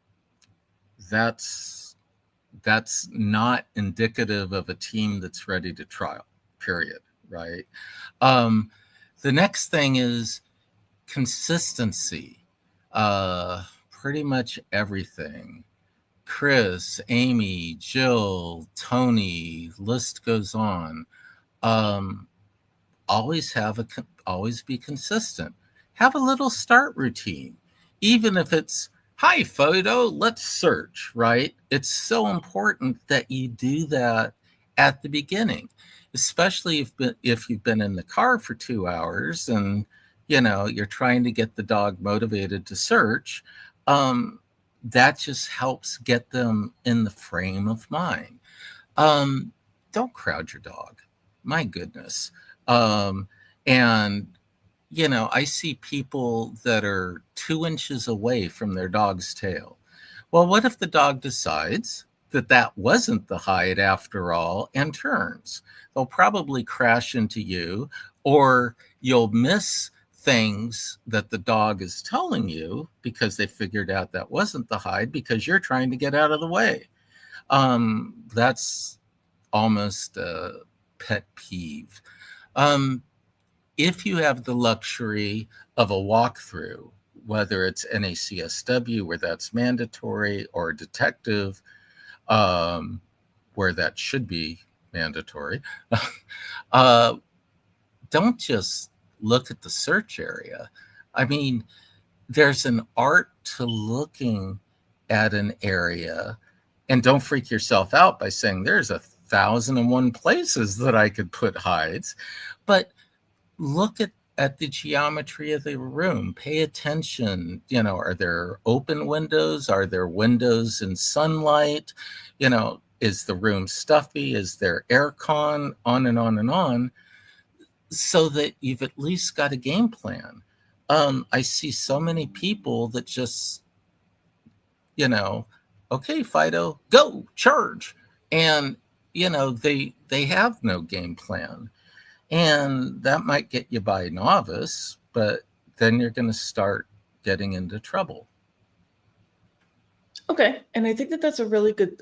Speaker 2: That's not indicative of a team that's ready to trial, period. Right. The next thing is consistency. Pretty much everything. Chris, Amy, Jill, Tony, list goes on. Always be consistent. Have a little start routine, even if it's, hi, photo, let's search, right? It's so important that you do that at the beginning, especially if you've been in the car for 2 hours and, you're trying to get the dog motivated to search. That just helps get them in the frame of mind. Don't crowd your dog. My goodness. And I see people that are 2 inches away from their dog's tail. Well, what if the dog decides that wasn't the hide after all and turns? They'll probably crash into you, or you'll miss things that the dog is telling you because they figured out that wasn't the hide because you're trying to get out of the way. That's almost a pet peeve. If you have the luxury of a walkthrough, whether it's NACSW, where that's mandatory, or detective, where that should be mandatory, don't just look at the search area. I mean, there's an art to looking at an area, and don't freak yourself out by saying there's 1,001 places that I could put hides, but look at the geometry of the room. Pay attention. Are there open windows? Are there windows in sunlight? Is the room stuffy? Is there aircon? On and on and on, so that you've at least got a game plan. I see so many people that just, okay, Fido, go, charge. And, they have no game plan. And that might get you by novice, but then you're going to start getting into trouble.
Speaker 1: Okay. And I think that that's a really good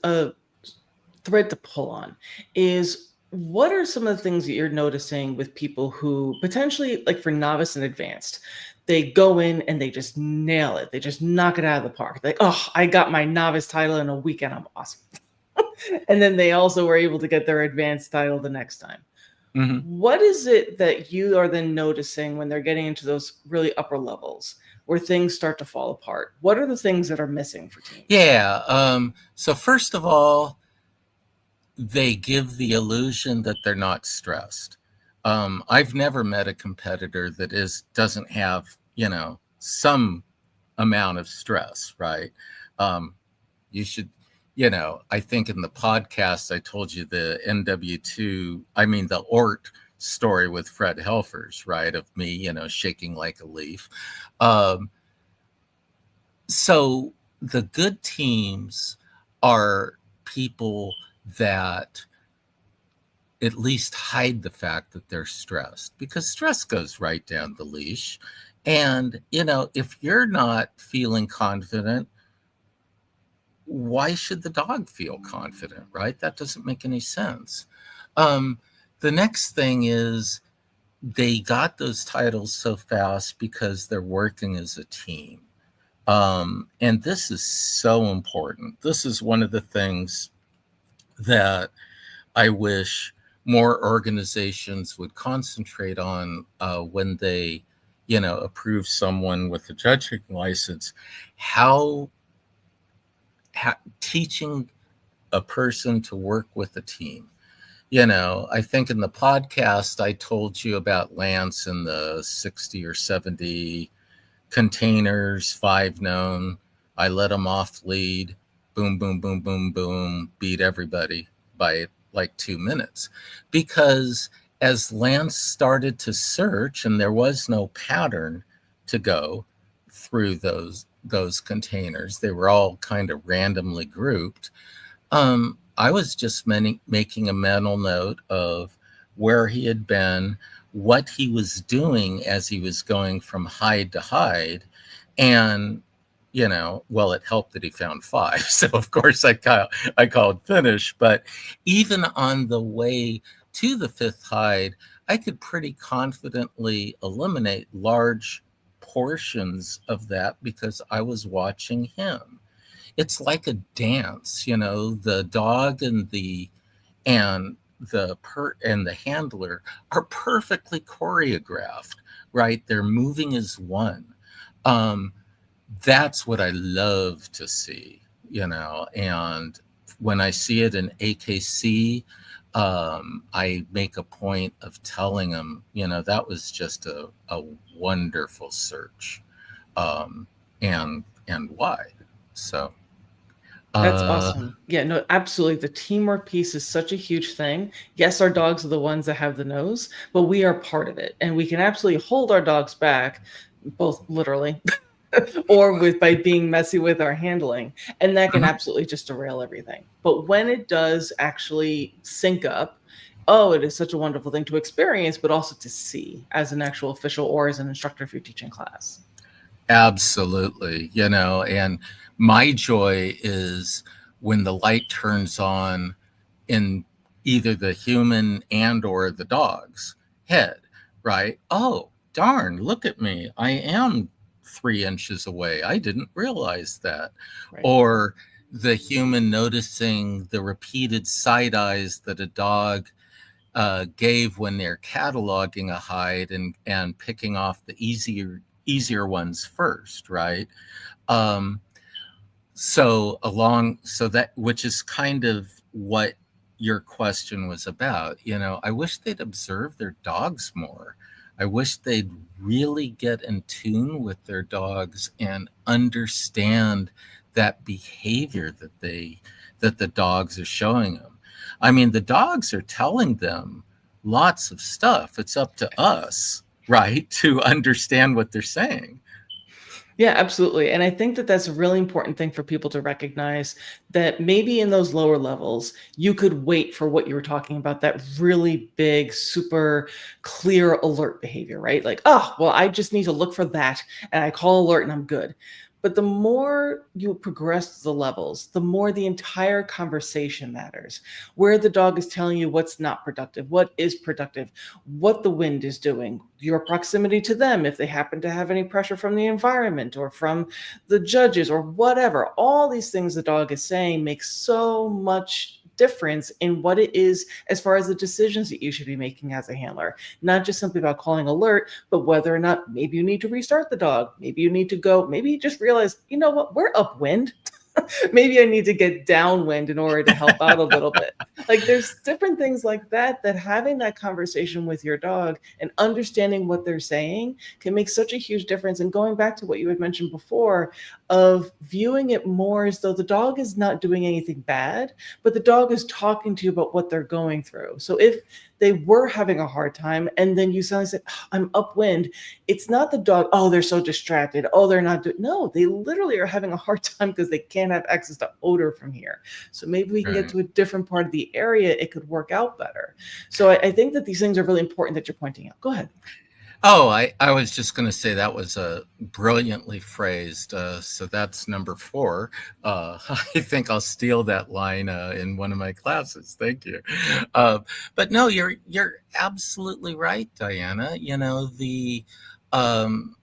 Speaker 1: thread to pull on, is what are some of the things that you're noticing with people who potentially, like for novice and advanced, they go in and they just nail it. They just knock it out of the park. Like, oh, I got my novice title in a weekend. I'm awesome. And then they also were able to get their advanced title the next time. Mm-hmm. What is it that you are then noticing when they're getting into those really upper levels where things start to fall apart? What are the things that are missing for teams?
Speaker 2: Yeah. So first of all, they give the illusion that they're not stressed. I've never met a competitor that doesn't have, some amount of stress, right? You should, I think in the podcast, I told you the the ORT story with Fred Helfers, right? Of me, you know, shaking like a leaf. Um, so the good teams are people that at least hide the fact that they're stressed, because stress goes right down the leash. And, you know, if you're not feeling confident, why should the dog feel confident, right? That doesn't make any sense. Um, the next thing is they got those titles so fast because they're working as a team. And this is so important. This is one of the things that I wish more organizations would concentrate on when they, you know, approve someone with a judging license. How teaching a person to work with a team. You know, I think in the podcast I told you about Lance and the 60 or 70 containers, 5 known. I let him off lead, boom, boom, boom, boom, boom, beat everybody by like 2 minutes. Because as Lance started to search and there was no pattern to go through those containers, they were all kind of randomly grouped. I was just making a mental note of where he had been, what he was doing as he was going from hide to hide. And, you know, well, it helped that he found 5. So, of course, I called finish. But even on the way to the 5th hide, I could pretty confidently eliminate large portions of that because I was watching him. It's like a dance, you know, the dog and the handler are perfectly choreographed, right? They're moving as one. That's what I love to see, you know. And when I see it in AKC, I make a point of telling them, you know, that was just a wonderful search, and why. So.
Speaker 1: That's awesome. Yeah, no, absolutely. The teamwork piece is such a huge thing. Yes, our dogs are the ones that have the nose, but we are part of it. And we can absolutely hold our dogs back, both literally or with by being messy with our handling. And that can
Speaker 2: Mhm.
Speaker 1: absolutely just derail everything. But when it does actually sync up, oh, it is such a wonderful thing to experience, but also to see as an actual official or as an instructor if you're teaching class.
Speaker 2: Absolutely. You know, and my joy is when the light turns on in either the human and or the dog's head, right? Oh, darn, look at me. I am 3 inches away. I didn't realize that.
Speaker 1: Right.
Speaker 2: Or the human noticing the repeated side eyes that a dog gave when they're cataloging a hide and picking off the easier ones first, right? Um, so that, which is kind of what your question was about. You know, I wish they'd observe their dogs more. I wish they'd really get in tune with their dogs and understand that behavior that the dogs are showing them. I mean, the dogs are telling them lots of stuff. It's up to us, right, to understand what they're saying.
Speaker 1: Yeah, absolutely. And I think that that's a really important thing for people to recognize, that maybe in those lower levels, you could wait for what you were talking about, that really big, super clear alert behavior, right? Like, oh, well, I just need to look for that and I call alert and I'm good. But the more you progress the levels, the more the entire conversation matters. Where the dog is telling you what's not productive, what is productive, what the wind is doing, your proximity to them, if they happen to have any pressure from the environment or from the judges or whatever. All these things the dog is saying make so much difference in what it is as far as the decisions that you should be making as a handler. Not just simply about calling alert, but whether or not maybe you need to restart the dog, maybe you need to go, maybe you just realize, you know what, we're upwind. Maybe I need to get downwind in order to help out a little bit. Like there's different things like that, that having that conversation with your dog and understanding what they're saying can make such a huge difference. And going back to what you had mentioned before of viewing it more as though the dog is not doing anything bad, but the dog is talking to you about what they're going through. So if they were having a hard time and then you suddenly said, "Oh, I'm upwind," it's not the dog, oh, they're so distracted. Oh, they're not doing, no, they literally are having a hard time because they can't have access to odor from here. So maybe we can get to a different part of the area. It could work out better. So I think that these things are really important that you're pointing out. Go ahead.
Speaker 2: Oh, I was just going to say that was brilliantly phrased. So that's number 4. I think I'll steal that line in one of my classes. Thank you. But no, you're absolutely right, Diana. You know, and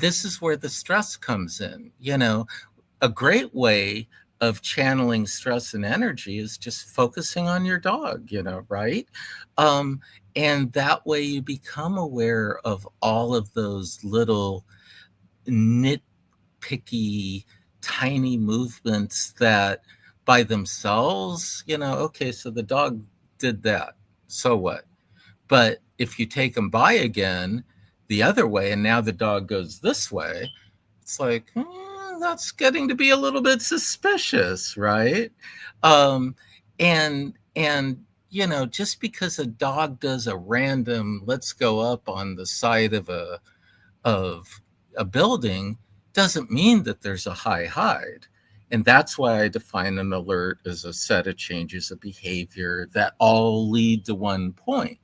Speaker 2: this is where the stress comes in. You know, a great way of channeling stress and energy is just focusing on your dog, you know, right? And that way you become aware of all of those little nitpicky, tiny movements that by themselves, you know, okay, so the dog did that. So what? But if you take them by again the other way, and now the dog goes this way, it's like, that's getting to be a little bit suspicious, right? And you know, just because a dog does a random let's go up on the side of a building doesn't mean that there's a high hide. And that's why I define an alert as a set of changes of behavior that all lead to one point,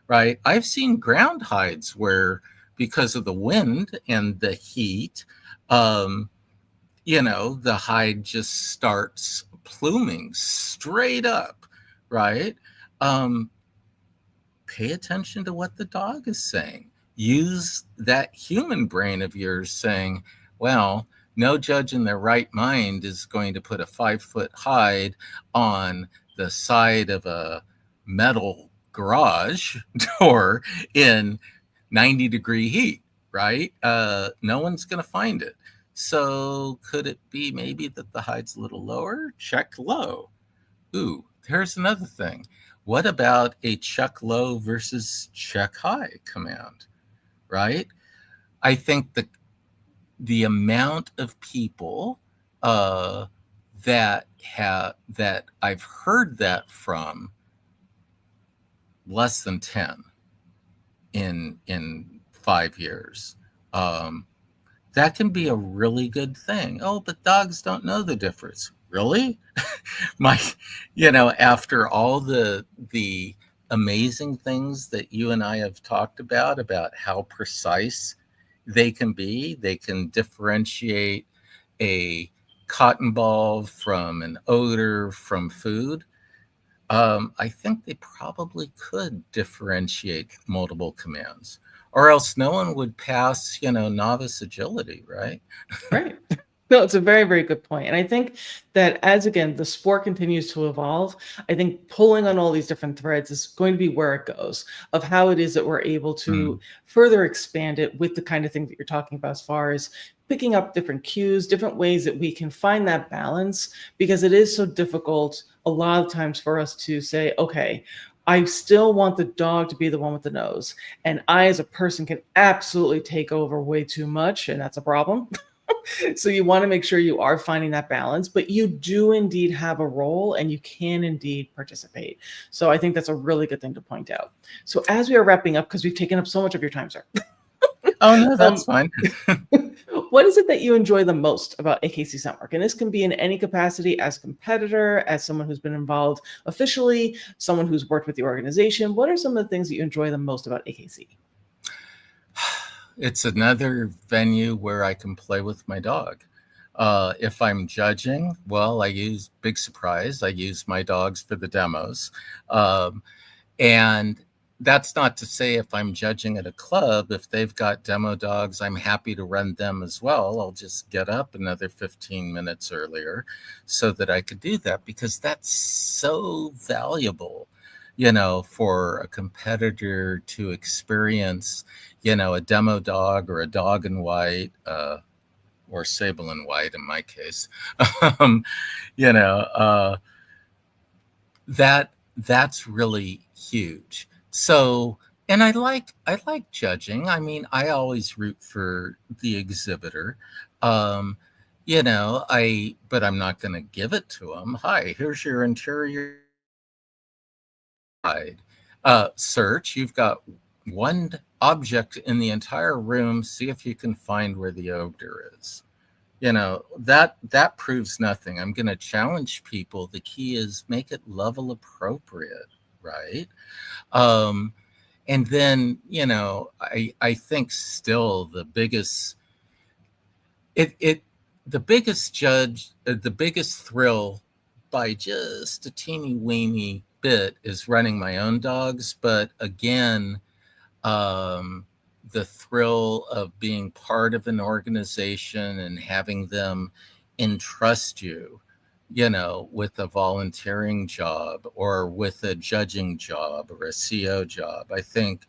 Speaker 2: right? I've seen ground hides where because of the wind and the heat, you know, the hide just starts pluming straight up, right? Pay attention to what the dog is saying. Use that human brain of yours saying, well, no judge in their right mind is going to put a 5-foot hide on the side of a metal garage door in 90-degree heat, right? No one's going to find it. So could it be maybe that the hide's a little lower? Check low. Ooh, here's another thing. What about a check low versus check high command, right? I think the amount of people that I've heard that from, less than 10 in 5 years. That can be a really good thing. Oh, but dogs don't know the difference. Really? You know, after all the amazing things that you and I have talked about how precise they can be, they can differentiate a cotton ball from an odor from food. I think they probably could differentiate multiple commands, or else no one would pass, you know, novice agility, right?
Speaker 1: Right. No, it's a very, very good point. And I think that as, again, the sport continues to evolve, I think pulling on all these different threads is going to be where it goes, of how it is that we're able to further expand it with the kind of thing that you're talking about, as far as picking up different cues, different ways that we can find that balance, because it is so difficult a lot of times for us to say, okay, I still want the dog to be the one with the nose. And I, as a person, can absolutely take over way too much. And that's a problem. So you want to make sure you are finding that balance, but you do indeed have a role and you can indeed participate. So I think that's a really good thing to point out. So as we are wrapping up, because we've taken up so much of your time, sir.
Speaker 2: Oh, no, that's fine.
Speaker 1: What is it that you enjoy the most about AKC Scent Work? And this can be in any capacity, as a competitor, as someone who's been involved officially, someone who's worked with the organization. What are some of the things that you enjoy the most about AKC?
Speaker 2: It's another venue where I can play with my dog. If I'm judging, well, big surprise, I use my dogs for the demos. And that's not to say if I'm judging at a club, if they've got demo dogs, I'm happy to run them as well. I'll just get up another 15 minutes earlier so that I could do that, because that's so valuable, you know, for a competitor to experience, you know, a demo dog or a dog in white, or sable in white in my case. You know, that's really huge. So And I like judging. I mean, I always root for the exhibitor. Um, but I'm not going to give it to them. Hi, here's your interior guide. Search. You've got one object in the entire room. See if you can find where the odor is. That proves nothing. I'm going to challenge people. The key is make it level appropriate, right? Um, and then I think still the biggest it the biggest judge the biggest thrill by just a teeny weeny bit is running my own dogs, but again, um, the thrill of being part of an organization and having them entrust you, with a volunteering job or with a judging job or a CO job. I think,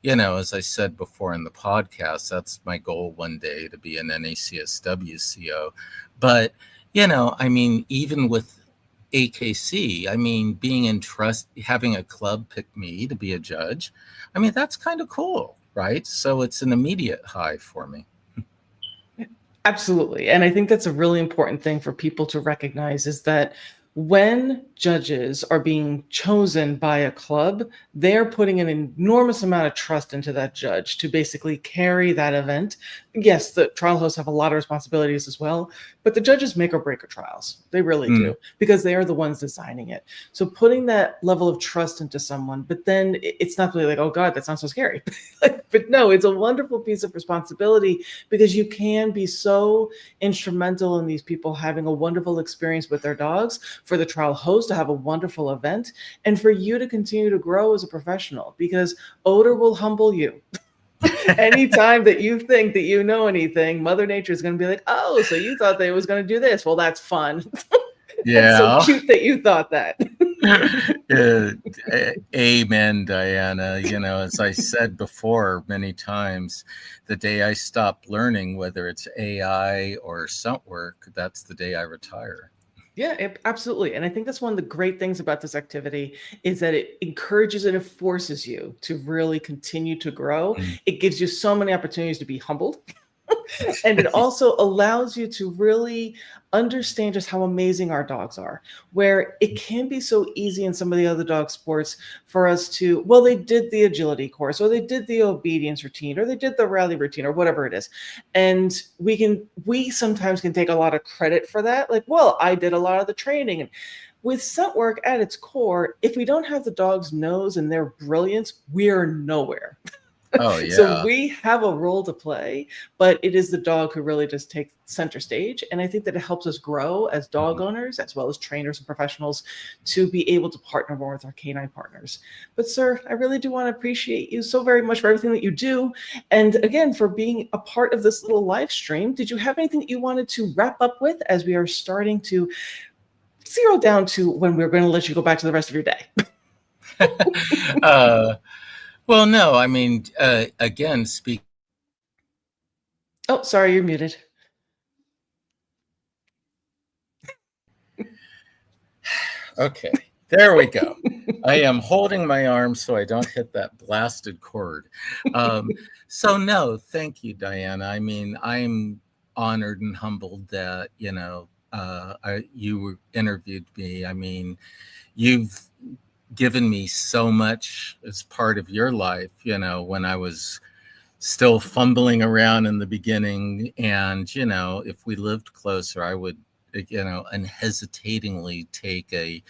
Speaker 2: as I said before in the podcast, that's my goal one day, to be an NACSW CO. But, I mean, even with AKC, I mean, being in trust, having a club pick me to be a judge, I mean, that's kind of cool, right? So it's an immediate high for me.
Speaker 1: Absolutely. And I think that's a really important thing for people to recognize, is that when judges are being chosen by a club, they're putting an enormous amount of trust into that judge to basically carry that event. Yes, the trial hosts have a lot of responsibilities as well, but the judges make or break our trials. They really do, because they are the ones designing it. So putting that level of trust into someone, but then it's not really like, oh God, that sounds so scary. But no, it's a wonderful piece of responsibility, because you can be so instrumental in these people having a wonderful experience with their dogs, for the trial host to have a wonderful event, and for you to continue to grow as a professional, because odor will humble you. Anytime that you think that you know anything, Mother Nature is going to be like, oh, so you thought they was going to do this. Well, that's fun. That's so cute that you thought that.
Speaker 2: Amen, Diana. As I said before many times, the day I stop learning, whether it's AI or scent work, that's the day I retire.
Speaker 1: Yeah, absolutely. And I think that's one of the great things about this activity, is that it encourages and it forces you to really continue to grow. It gives you so many opportunities to be humbled. And it also allows you to really understand just how amazing our dogs are, where it can be so easy in some of the other dog sports for us to, well, they did the agility course, or they did the obedience routine, or they did the rally routine, or whatever it is. And we sometimes can take a lot of credit for that. Like, well, I did a lot of the training. And with scent work at its core, if we don't have the dog's nose and their brilliance, we're nowhere.
Speaker 2: Oh, yeah.
Speaker 1: So we have a role to play, but it is the dog who really just takes center stage. And I think that it helps us grow as dog owners, as well as trainers and professionals, to be able to partner more with our canine partners. But sir, I really do want to appreciate you so very much for everything that you do. And again, for being a part of this little live stream. Did you have anything that you wanted to wrap up with, as we are starting to zero down to when we're going to let you go back to the rest of your day?
Speaker 2: Well, no, I mean, again, speak.
Speaker 1: Oh, sorry, you're muted.
Speaker 2: Okay, there we go. I am holding my arm so I don't hit that blasted cord. So no, thank you, Diana. I mean, I'm honored and humbled that, you interviewed me. I mean, you've given me so much as part of your life, when I was still fumbling around in the beginning. And, if we lived closer, I would, unhesitatingly take a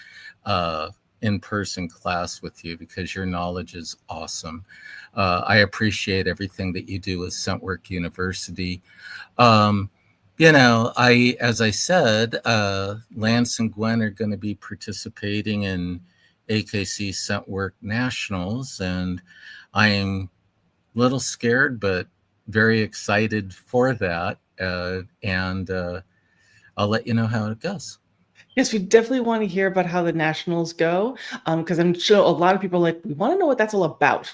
Speaker 2: in-person class with you, because your knowledge is awesome. I appreciate everything that you do with Scent Work University. As I said, Lance and Gwen are going to be participating in AKC Scent Work Nationals, and I am a little scared, but very excited for that. And I'll let you know how it goes.
Speaker 1: Yes, we definitely want to hear about how the nationals go, because I'm sure a lot of people are like, we want to know what that's all about.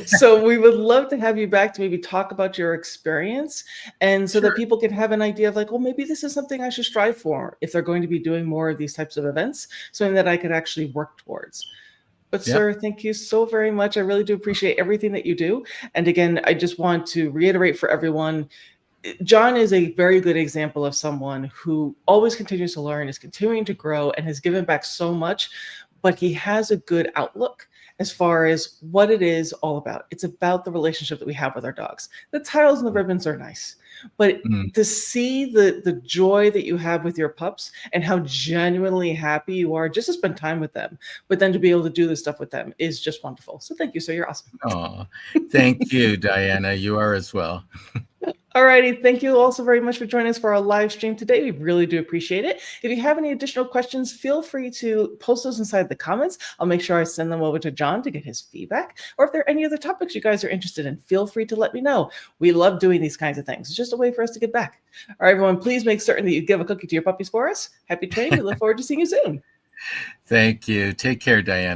Speaker 1: So we would love to have you back to maybe talk about your experience, and so that people can have an idea of like, well, maybe this is something I should strive for if they're going to be doing more of these types of events, something that I could actually work towards. But sir, thank you so very much. I really do appreciate everything that you do. And again, I just want to reiterate for everyone, John is a very good example of someone who always continues to learn, is continuing to grow, and has given back so much, but he has a good outlook as far as what it is all about. It's about the relationship that we have with our dogs. The titles and the ribbons are nice, but to see the joy that you have with your pups and how genuinely happy you are just to spend time with them, but then to be able to do this stuff with them is just wonderful. So thank you, sir. You're awesome.
Speaker 2: Oh, thank you, Diana. You are as well.
Speaker 1: Alrighty, thank you also very much for joining us for our live stream today. We really do appreciate it. If you have any additional questions, feel free to post those inside the comments. I'll make sure I send them over to John to get his feedback. Or if there are any other topics you guys are interested in, feel free to let me know. We love doing these kinds of things. It's just a way for us to get back. All right, everyone, please make certain that you give a cookie to your puppies for us. Happy training. We look forward to seeing you soon.
Speaker 2: Thank you. Take care, Diana.